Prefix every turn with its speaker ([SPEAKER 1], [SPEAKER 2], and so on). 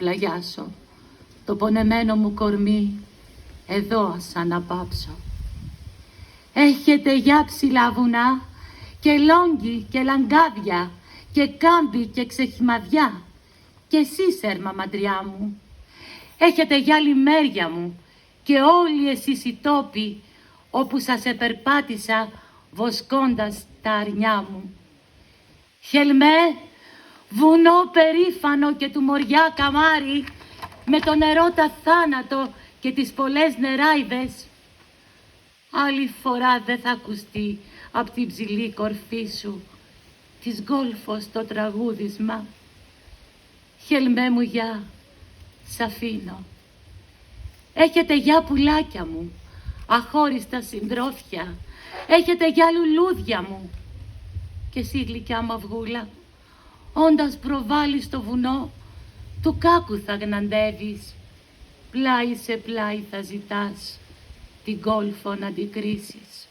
[SPEAKER 1] πλαγιάσω το πονεμένο μου κορμί, εδώ σαν να πάψω. Έχετε για ψηλά βουνά και λόγκι και λαγκάδια και κάμπι και ξεχυμαδιά και εσείς έρμα μαντριά μου. Έχετε για λιμέρια μου και όλοι εσείς οι τόποι όπου σας επερπάτησα βοσκώντας τα αρνιά μου. Χελμέ, βουνό περήφανο και του μοριά καμάρι, με τον ερώτα θάνατο και τις πολλές νεράιδες, άλλη φορά δεν θα ακουστεί απ' την ψηλή κορφή σου της γκόλφος το τραγούδισμα. Χελμέ μου γεια, σ' αφήνω. Έχετε για πουλάκια μου, αχώριστα συντρόφια, έχετε για λουλούδια μου. Και εσύ γλυκιά μου αυγούλα, όντας προβάλλεις στο βουνό, του κάκου θα γναντεύεις, πλάι σε πλάι θα ζητάς την κόλφο να την κρίσεις.